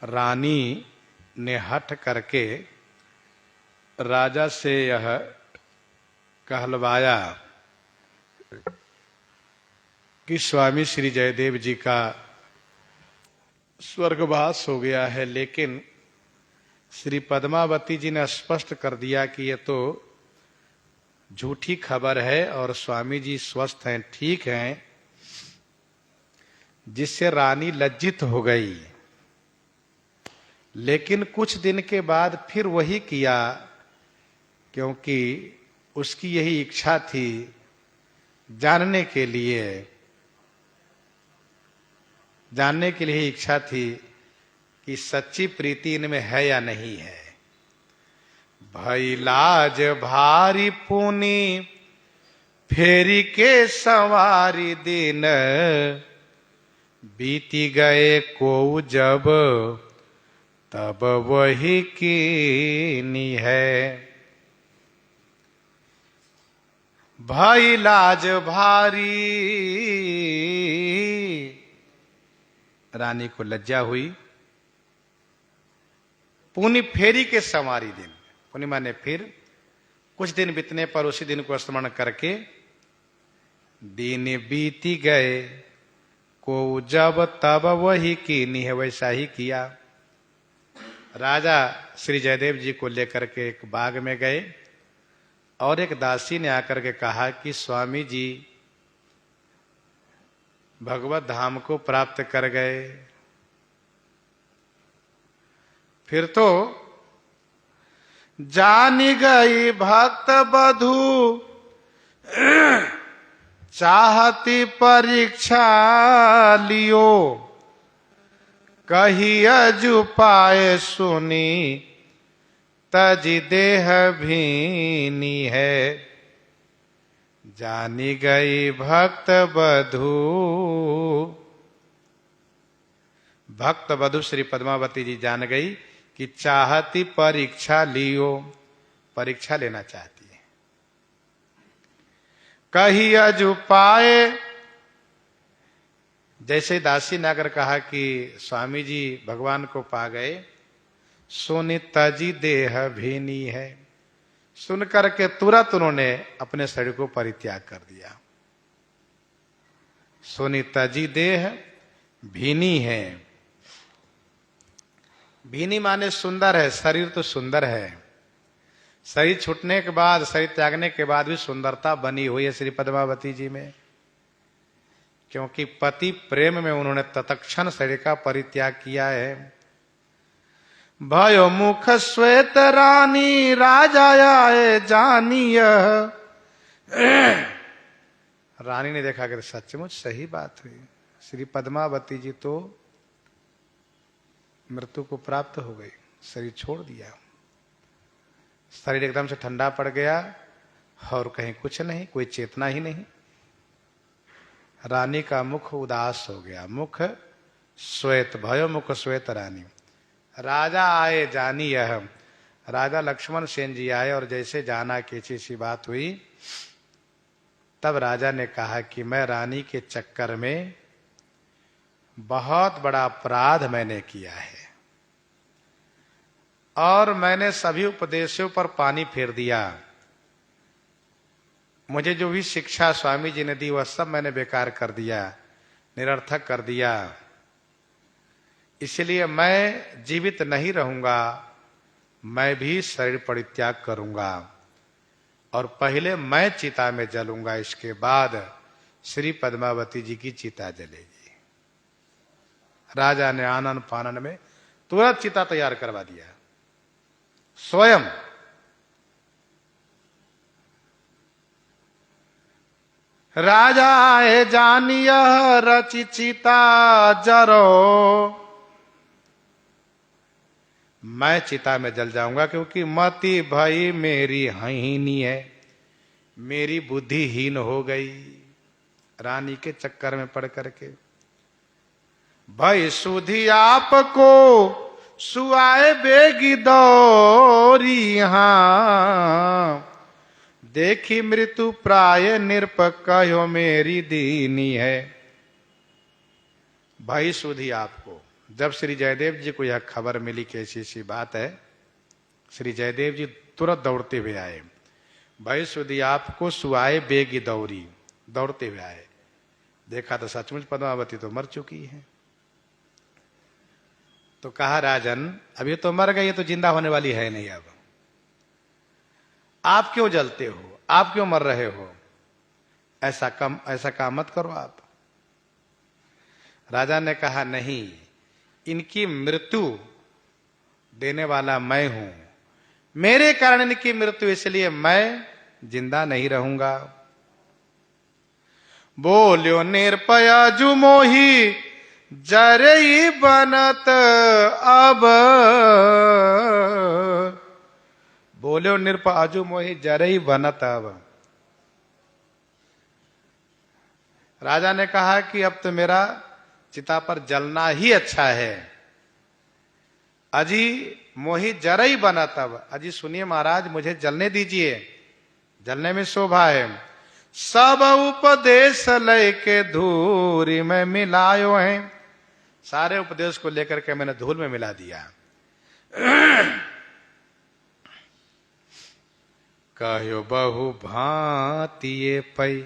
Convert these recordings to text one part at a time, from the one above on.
रानी ने हठ करके राजा से यह कहलवाया कि स्वामी श्री जयदेव जी का स्वर्गवास हो गया है, लेकिन श्री पद्मावती जी ने स्पष्ट कर दिया कि ये तो झूठी खबर है और स्वामी जी स्वस्थ हैं, ठीक हैं, जिससे रानी लज्जित हो गई। लेकिन कुछ दिन के बाद फिर वही किया, क्योंकि उसकी यही इच्छा थी जानने के लिए इच्छा थी कि सच्ची प्रीति इनमें है या नहीं है। भई लाज भारी पुनी फेरी के सवारी दिन, बीती गए को जब तब वही कीनी है। भई लाज भारी, रानी को लज्जा हुई। पुनी फेरी के सवारी दिन, पूर्णिमा ने फिर कुछ दिन बीतने पर उसी दिन को स्मरण करके दिन बीती गए को जब तब वही कीनी है, वैसा ही किया। राजा श्री जयदेव जी को लेकर के एक बाग में गए और एक दासी ने आकर के कहा कि स्वामी जी भगवत धाम को प्राप्त कर गए। फिर तो जानी गई भक्त बधू चाहती परीक्षा लियो, कही अजु पाए सुनी तज देह भीनी है। जानी गई भक्त वधू श्री पद्मावती जी जान गई कि चाहती परीक्षा लियो, परीक्षा लेना चाहती है। कही अजु पाए, जैसे दासी ने अगर कहा कि स्वामी जी भगवान को पा गए, सोनी तजी देह भीनी है, सुन करके तुरंत उन्होंने अपने शरीर को परित्याग कर दिया। सोनी तजी देह भीनी है। भीनी माने सुंदर है, शरीर तो सुंदर है, शरीर छूटने के बाद, शरीर त्यागने के बाद भी सुंदरता बनी हुई है श्री पद्मावती जी में, क्योंकि पति प्रेम में उन्होंने तत्क्षण शरीर का परित्याग किया है। भयो मुख श्वेत रानी राजा आए जानिय, रानी ने देखा कि सचमुच सही बात हुई, श्री पद्मावती जी तो मृत्यु को प्राप्त हो गई, शरीर छोड़ दिया, शरीर एकदम से ठंडा पड़ गया और कहीं कुछ नहीं, कोई चेतना ही नहीं। रानी का मुख उदास हो गया, मुख श्वेत, भयो मुख श्वेत रानी। राजा आए जानी यह, राजा लक्ष्मण सेन जी आए और जैसे जाना कि ऐसी बात हुई, तब राजा ने कहा कि मैं रानी के चक्कर में बहुत बड़ा अपराध मैंने किया है और मैंने सभी उपदेशों पर पानी फेर दिया। मुझे जो भी शिक्षा स्वामी जी ने दी वह सब मैंने बेकार कर दिया, निरर्थक कर दिया। इसलिए मैं जीवित नहीं रहूंगा, मैं भी शरीर परित्याग करूंगा और पहले मैं चिता में जलूंगा, इसके बाद श्री पद्मावती जी की चिता जलेगी। राजा ने आनन फानन में तुरंत चिता तैयार करवा दिया स्वयं। राजा आए जानिय रचि चिता जरो, मैं चिता में जल जाऊंगा क्योंकि मति भई मेरी हीनी है, मेरी बुद्धि हीन हो गई रानी के चक्कर में पड़ करके। भई सुधी आपको सुआए बेगी दौरी, यहां देखी मृत्यु प्राय निरप कहो मेरी दीनी है। भई सुधी आपको, जब श्री जयदेव जी को यह खबर मिली कि ऐसी ऐसी बात है, श्री जयदेव जी तुरंत दौड़ते हुए आए। भाई सुधी आपको सुआए बेगी दौड़ी, दौड़ते हुए आए। देखा तो सचमुच पद्मावती तो मर चुकी है। तो कहा राजन अब ये तो मर गई, ये तो जिंदा होने वाली है नहीं, अब आप क्यों जलते हो, आप क्यों मर रहे हो, ऐसा काम मत करो आप। राजा ने कहा नहीं, इनकी मृत्यु देने वाला मैं हूं, मेरे कारण इनकी मृत्यु, इसलिए मैं जिंदा नहीं रहूंगा। बोल्यो निर्पया जु मोही जरई बनत अब, बोल्यो निर्पया जु मोही जरई बनत अब। राजा ने कहा कि अब तो मेरा चिता पर जलना ही अच्छा है। अजी मोहि जरई बना तब, अजी सुनिए महाराज मुझे जलने दीजिए, जलने में शोभा है। सब उपदेश लय के धूरी में मिलायो है, सारे उपदेश को लेकर के मैंने धूल में मिला दिया। कहो बहु भांति पई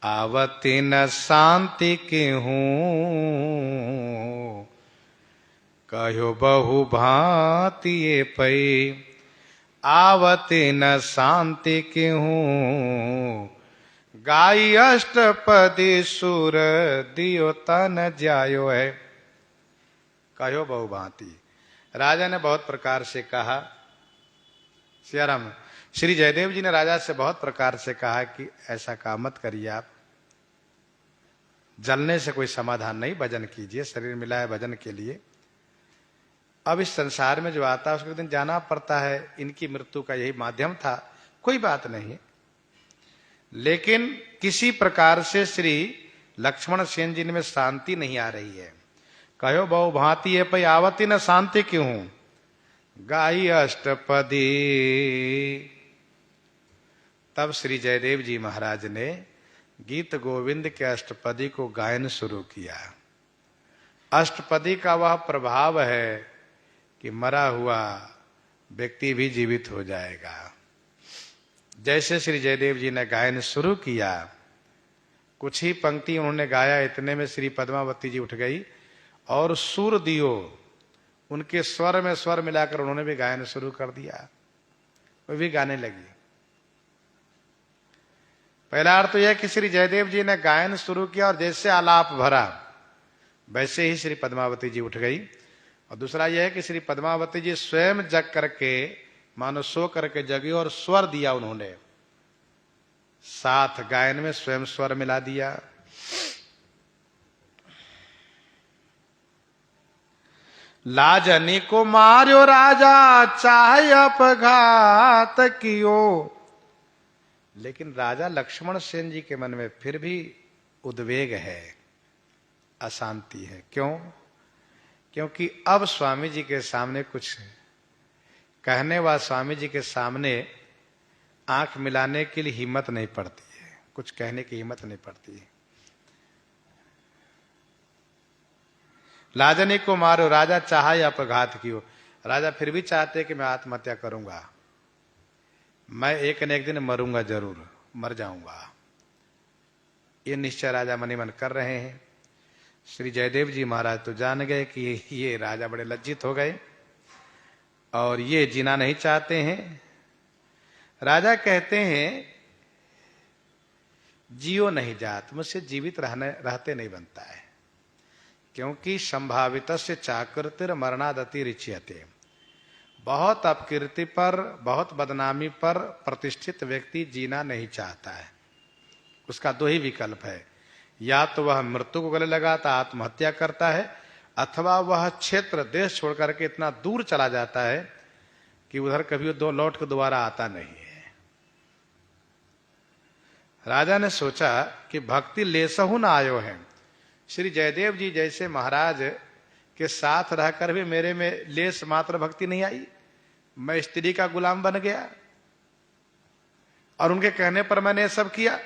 आवती न शांति की हूं, कहो बहु भांति पई आवती न शांति की हूं, गाई अष्टपदी सुर दियो तन जायो है। कहो बहु भांति, राजा ने बहुत प्रकार से कहा। सियाराम, श्री जयदेव जी ने राजा से बहुत प्रकार से कहा कि ऐसा काम मत करिए आप, जलने से कोई समाधान नहीं, भजन कीजिए, शरीर मिला है भजन के लिए। अब इस संसार में जो आता है उसके दिन जाना पड़ता है, इनकी मृत्यु का यही माध्यम था, कोई बात नहीं। लेकिन किसी प्रकार से श्री लक्ष्मण सेन जी में शांति नहीं आ रही है। कहो बहु भांति है पई आवती न शांति क्यों हूं, गाई अष्टपदी। तब श्री जयदेव जी महाराज ने गीत गोविंद के अष्टपदी को गायन शुरू किया। अष्टपदी का वह प्रभाव है कि मरा हुआ व्यक्ति भी जीवित हो जाएगा। जैसे श्री जयदेव जी ने गायन शुरू किया, कुछ ही पंक्ति उन्होंने गाया, इतने में श्री पद्मावती जी उठ गई और सुर दियो, उनके स्वर में स्वर मिलाकर उन्होंने भी गायन शुरू कर दिया, वो भी गाने लगी। पहला अर्थ तो यह कि श्री जयदेव जी ने गायन शुरू किया और जैसे आलाप भरा वैसे ही श्री पद्मावती जी उठ गई। और दूसरा यह है कि श्री पद्मावती जी स्वयं जग करके, मानो सो करके जगी और स्वर दिया उन्होंने, साथ गायन में स्वयं स्वर मिला दिया। लाजनी को मार्यो राजा चाहे अपघात कियो, लेकिन राजा लक्ष्मण सेन जी के मन में फिर भी उद्वेग है, अशांति है। क्यों? क्योंकि अब स्वामी जी के सामने कुछ कहने व स्वामी जी के सामने आंख मिलाने के लिए हिम्मत नहीं पड़ती है, कुछ कहने की हिम्मत नहीं पड़ती है। लाजनी को मारो राजा चाहे अपघात कियो, राजा फिर भी चाहते कि मैं आत्महत्या करूंगा, मैं एक न एक दिन मरूंगा, जरूर मर जाऊंगा, ये निश्चय राजा मनी मन कर रहे हैं। श्री जयदेव जी महाराज तो जान गए कि ये राजा बड़े लज्जित हो गए और ये जीना नहीं चाहते हैं। राजा कहते हैं जियो नहीं जात, मुझसे जीवित रहते नहीं बनता है, क्योंकि संभावित से चाकृतिर मरणादति रिच्यते। बहुत अपकीर्ति पर, बहुत बदनामी पर प्रतिष्ठित व्यक्ति जीना नहीं चाहता है। उसका दो ही विकल्प है, या तो वह मृत्यु को गले लगाता आत्महत्या करता है, अथवा वह क्षेत्र देश छोड़ करके इतना दूर चला जाता है कि उधर कभी दो लौट के दोबारा आता नहीं है। राजा ने सोचा कि भक्ति लेसहु न आयो है, श्री जयदेव जी जैसे महाराज के साथ रहकर भी मेरे में लेस मात्र भक्ति नहीं आई, मैं स्त्री का गुलाम बन गया और उनके कहने पर मैंने सब किया।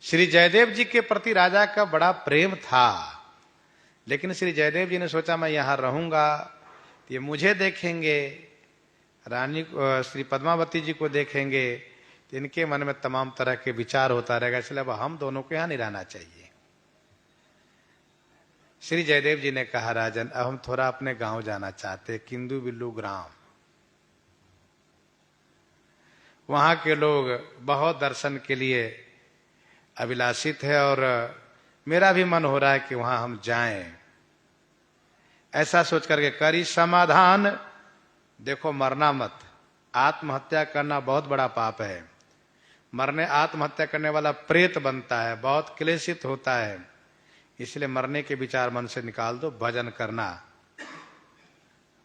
श्री जयदेव जी के प्रति राजा का बड़ा प्रेम था, लेकिन श्री जयदेव जी ने सोचा मैं यहां रहूंगा तो ये मुझे देखेंगे, रानी श्री पद्मावती जी को देखेंगे, तो इनके मन में तमाम तरह के विचार होता रहेगा, इसलिए अब हम दोनों को यहां नहीं रहना चाहिए। श्री जयदेव जी ने कहा राजन अब हम थोड़ा अपने गांव जाना चाहते, किंदु बिल्लू ग्राम। वहां के लोग बहुत दर्शन के लिए अभिलाषित है और मेरा भी मन हो रहा है कि वहां हम जाएं। ऐसा सोच करके करी समाधान, देखो मरना मत, आत्महत्या करना बहुत बड़ा पाप है। मरने आत्महत्या करने वाला प्रेत बनता है, बहुत क्लेशित होता है, इसलिए मरने के विचार मन से निकाल दो, भजन करना,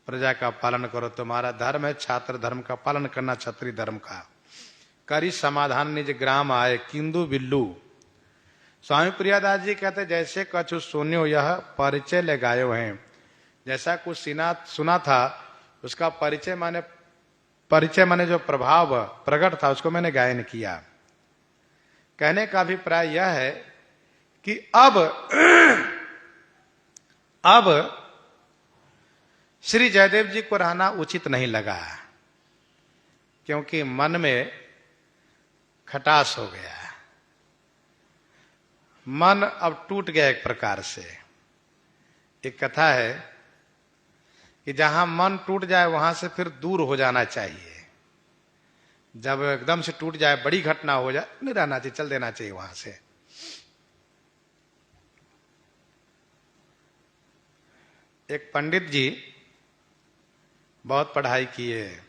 प्रजा का पालन करो, तुम्हारा धर्म है, छात्र धर्म का पालन करना, क्षत्रिय धर्म का। करी समाधान निज ग्राम आए किंदु बिल्लू। स्वामी प्रियादास जी कहते जैसे कछु सुन्यो यह परिचय ले गायो हैं, जैसा कुछ सुना था उसका परिचय माने जो प्रभाव प्रकट था उसको मैंने गायन किया। कहने का अभिप्राय यह है कि अब श्री जयदेव जी को रहना उचित नहीं लगा, क्योंकि मन में खटास हो गया, मन अब टूट गया एक प्रकार से। एक कथा है कि जहां मन टूट जाए वहां से फिर दूर हो जाना चाहिए। जब एकदम से टूट जाए, बड़ी घटना हो जाए, नहीं रहना चाहिए, चल देना चाहिए वहां से। एक पंडित जी बहुत पढ़ाई किए,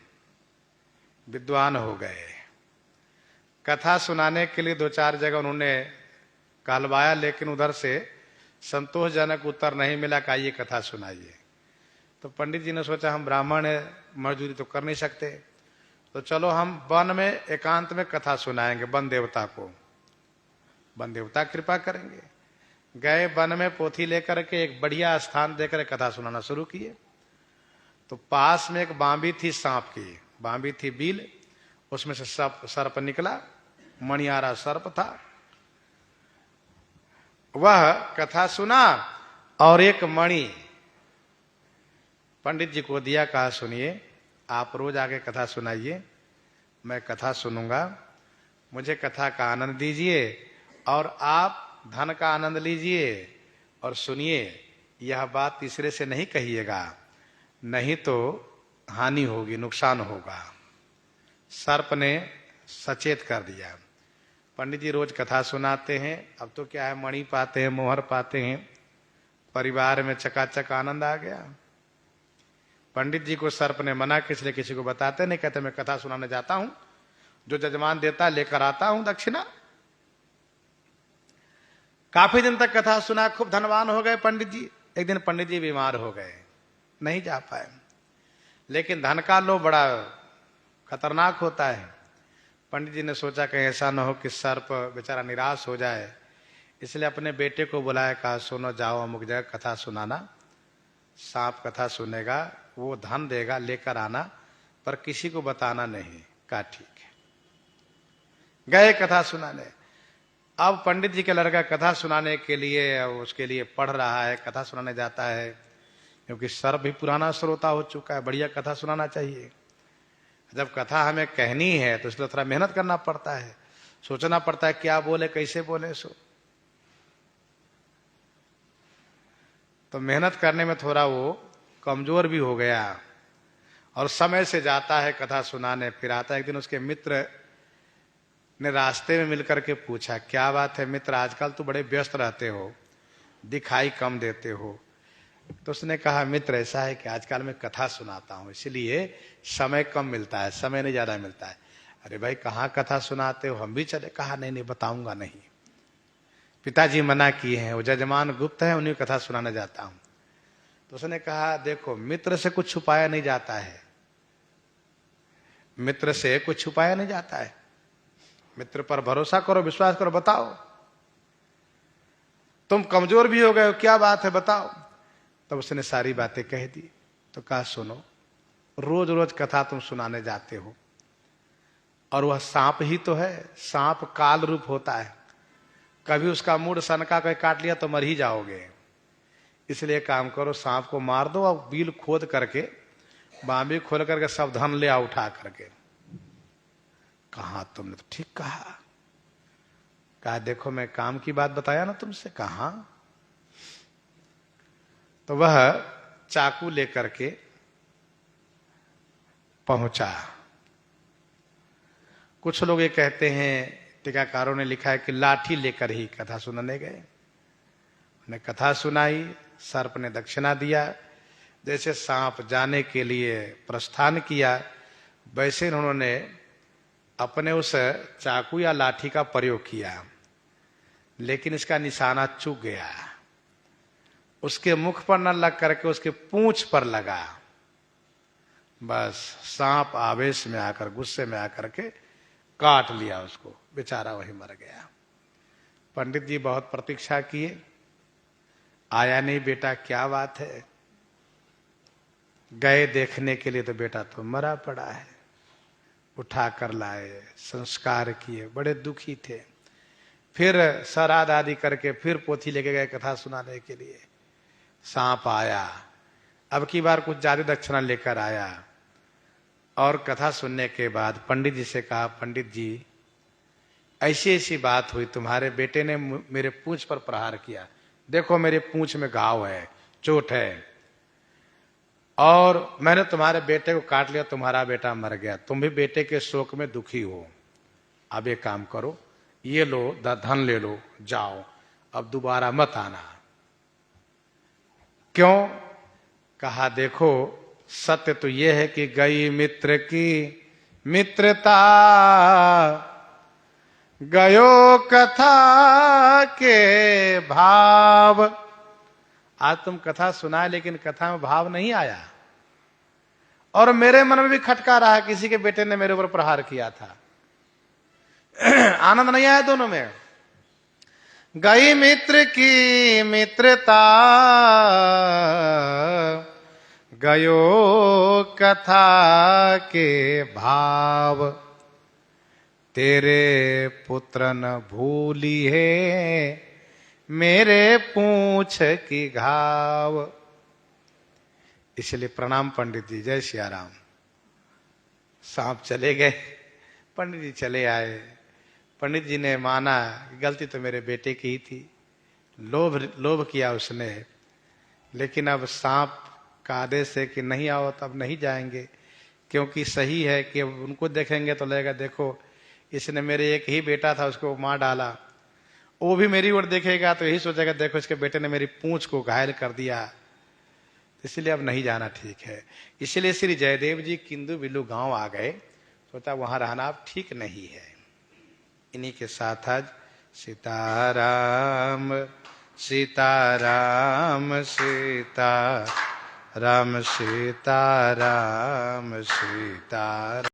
विद्वान हो गए, कथा सुनाने के लिए 2-4 जगह उन्होंने कहलवाया, लेकिन उधर से संतोषजनक उत्तर नहीं मिला कि आइए कथा सुनाइए। तो पंडित जी ने सोचा हम ब्राह्मण है, मजदूरी तो कर नहीं सकते, तो चलो हम वन में एकांत में कथा सुनाएंगे, वन देवता को, वन देवता कृपा करेंगे। गए वन में पोथी लेकर के एक बढ़िया स्थान देकर कथा सुनाना शुरू किए। तो पास में एक बांबी थी, सांप की बांबी थी, बील, उसमें से सर्प निकला, मणियारा सर्प था। वह कथा सुना और एक मणि पंडित जी को दिया, कहा सुनिए आप रोज आके कथा सुनाइए, मैं कथा सुनूंगा, मुझे कथा का आनंद दीजिए और आप धन का आनंद लीजिए और सुनिए, यह बात तीसरे से नहीं कहिएगा, नहीं तो हानि होगी, नुकसान होगा। सर्प ने सचेत कर दिया। पंडित जी रोज कथा सुनाते हैं, अब तो क्या है, मणि पाते हैं, मोहर पाते हैं, परिवार में चकाचक आनंद आ गया। पंडित जी को सर्प ने मना, किसलिए किसी को बताते नहीं, कहते मैं कथा सुनाने जाता हूं, जो जजमान देता लेकर आता हूं दक्षिणा। काफी दिन तक कथा सुना, खूब धनवान हो गए पंडित जी। एक दिन पंडित जी बीमार हो गए, नहीं जा पाए, लेकिन धन का लोभ बड़ा खतरनाक होता है। पंडित जी ने सोचा कहीं ऐसा न हो कि सर्प बेचारा निराश हो जाए, इसलिए अपने बेटे को बुलाया, कहा सुनो जाओ अमुक जगह कथा सुनाना, सांप कथा सुनेगा, वो धन देगा, लेकर आना, पर किसी को बताना नहीं। कहा ठीक है। गए कथा सुनाने। अब पंडित जी का लड़का कथा सुनाने के लिए उसके लिए पढ़ रहा है, कथा सुनाने जाता है, क्योंकि सर्प भी पुराना श्रोता हो चुका है, बढ़िया कथा सुनाना चाहिए। जब कथा हमें कहनी है तो इसलिए थोड़ा मेहनत करना पड़ता है, सोचना पड़ता है क्या बोले, कैसे बोले। तो मेहनत करने में थोड़ा वो कमजोर भी हो गया और समय से जाता है कथा सुनाने, फिर आता है। एक दिन उसके मित्र ने रास्ते में मिलकर के पूछा, क्या बात है मित्र, आजकल तो बड़े व्यस्त रहते हो, दिखाई कम देते हो। तो उसने कहा मित्र ऐसा है कि आजकल मैं कथा सुनाता हूं, इसलिए समय कम मिलता है, समय नहीं ज्यादा मिलता है। अरे भाई कहाँ कथा सुनाते हो, हम भी चले। कहा नहीं बताऊंगा नहीं, पिताजी मना किए हैं, वो जजमान गुप्त है, उन्हीं कथा सुनाने जाता हूं। तो उसने कहा देखो मित्र से कुछ छुपाया नहीं जाता है, मित्र से कुछ छुपाया नहीं जाता है, मित्र पर भरोसा करो, विश्वास करो, बताओ। तुम कमजोर भी हो गए हो, क्या बात है बताओ। तब उसने सारी बातें कह दी। तो कहा सुनो, रोज रोज कथा तुम सुनाने जाते हो और वह सांप ही तो है, सांप काल रूप होता है, कभी उसका मूड सनका कोई काट लिया तो मर ही जाओगे। इसलिए काम करो, सांप को मार दो और बिल खोद करके, बांबी खोल करके सब धन ले आ उठा करके। कहा तुमने तो ठीक कहा। कहा देखो मैं काम की बात बताया ना तुमसे। कहा तो वह चाकू लेकर के पहुंचा। कुछ लोग ये कहते हैं, टीकाकारों ने लिखा है कि लाठी लेकर ही कथा सुनाने गए। उन्हें कथा सुनाई, सर्प ने दक्षिणा दिया। जैसे सांप जाने के लिए प्रस्थान किया, वैसे उन्होंने अपने उस चाकू या लाठी का प्रयोग किया, लेकिन इसका निशाना चूक गया। उसके मुख पर न लग करके उसके पूंछ पर लगा। बस सांप आवेश में आकर, गुस्से में आकर के काट लिया उसको, बेचारा वही मर गया। पंडित जी बहुत प्रतीक्षा किए, आया नहीं बेटा, क्या बात है। गए देखने के लिए तो बेटा तो मरा पड़ा है। उठा कर लाए, संस्कार किए, बड़े दुखी थे। फिर श्राद्ध आदि करके फिर पोथी लेके गए कथा सुनाने के लिए। सांप आया, अब की बार कुछ ज्यादा दक्षिणा लेकर आया और कथा सुनने के बाद पंडित जी से कहा, पंडित जी ऐसी ऐसी बात हुई, तुम्हारे बेटे ने मेरे पूंछ पर प्रहार किया, देखो मेरे पूंछ में घाव है, चोट है, और मैंने तुम्हारे बेटे को काट लिया, तुम्हारा बेटा मर गया, तुम भी बेटे के शोक में दुखी हो। अब एक काम करो, ये लो धन ले लो, जाओ, अब दोबारा मत आना। क्यों? कहा देखो सत्य तो यह है कि गई मित्र की मित्रता, गयो कथा के भाव। आज तुम कथा सुनाए लेकिन कथा में भाव नहीं आया, और मेरे मन में भी खटका रहा, किसी के बेटे ने मेरे ऊपर प्रहार किया था। आनंद नहीं आया दोनों में। गई मित्र की मित्रता, गयो कथा के भाव, तेरे पुत्र न भूली है मेरे पूंछ की घाव। इसलिए प्रणाम पंडित जी, जय सिया राम। सांप चले गए, पंडित जी चले आए। पंडित जी ने माना कि गलती तो मेरे बेटे की ही थी, लोभ किया उसने, लेकिन अब सांप का आदेश है कि नहीं आओ, तब नहीं जाएंगे, क्योंकि सही है कि अब उनको देखेंगे तो लगेगा देखो इसने मेरे एक ही बेटा था उसको मार डाला, वो भी मेरी ओर देखेगा तो यही सोचेगा देखो इसके बेटे ने मेरी पूंछ को घायल कर दिया, इसलिए अब नहीं जाना ठीक है। इसलिए श्री जयदेव जी किंदु बिल्लू गांव आ गए, सोचा वहां रहना अब ठीक नहीं है। इन्हीं के साथ आज सीताराम सीताराम सीताराम सीताराम सीताराम।